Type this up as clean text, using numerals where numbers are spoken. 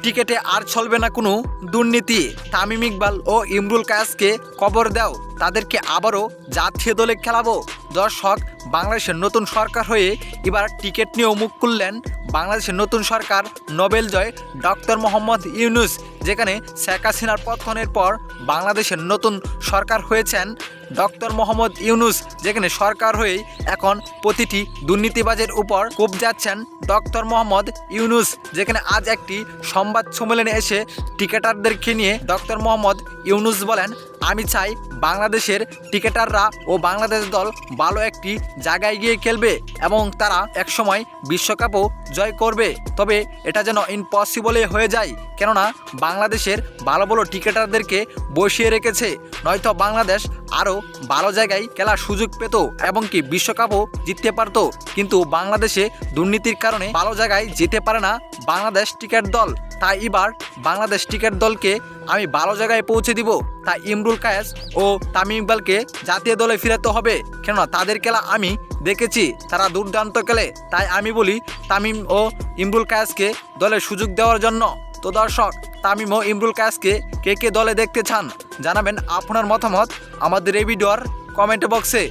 টিকেটে আর চলবে না কোনো দুর্নীতি। তামিম ইকবাল ও ইমরুল কায়েসকে কবর দাও, তাদেরকে আবারও জাতীয় দলে খেলাবো। দর্শক, বাংলাদেশের নতুন সরকার হয়ে এবার টিকিট নিয়েও মুখ খুললেন বাংলাদেশের নতুন সরকার নোবেল জয় ডক্টর মোহাম্মদ ইউনূস। যেখানে শেখ হাসিনার পতনের পর বাংলাদেশের নতুন সরকার হয়েছেন ডক্টর মোহাম্মদ ইউনূস। যেখানে সরকার হয়েই এখন প্রতিটি দুর্নীতিবাজের উপর কোপ যাচ্ছেন ডক্টর মোহাম্মদ ইউনূস। যেখানে আজ একটি সংবাদ সম্মেলনে এসে টিকেটারদেরকে নিয়ে ডক্টর মোহাম্মদ ইউনূস বলেন, আমি চাই বাংলাদেশের টিকেটাররা ও বাংলাদেশ দল ভালো একটি জায়গায় গিয়ে খেলবে এবং তারা একসময় বিশ্বকাপও জয় করবে। তবে এটা যেন ইম্পসিবলে হয়ে যায়, কেননা বাংলাদেশের ভালো ভালো টিকেটারদেরকে বসিয়ে রেখেছে। নয়তো বাংলাদেশ আরও ভালো জায়গায় খেলার সুযোগ পেত এবং কি বিশ্বকাপও জিততে পারত। কিন্তু বাংলাদেশে দুর্নীতির কারণে ভালো জায়গায় যেতে পারে না বাংলাদেশ ক্রিকেট দল। তাই এবার বাংলাদেশ ক্রিকেট দলকে আমি ভালো জায়গায় পৌঁছে দিব। তাই ইমরুল কায়েস ও তামিম ইকবালকে জাতীয় দলে ফিরাতে হবে, কেননা তাদের খেলা আমি দেখেছি, তারা দুর্দান্ত খেলে। তাই আমি বলি তামিম ও ইমরুল কায়েসকে দলে সুযোগ দেওয়ার জন্য। তো দর্শক, তামিম ও ইমরুল কায়েসকে কে কে দলে দেখতে চান জানাবেন আপনার মতামত আমাদের এই ভিডিওর কমেন্ট বক্সে।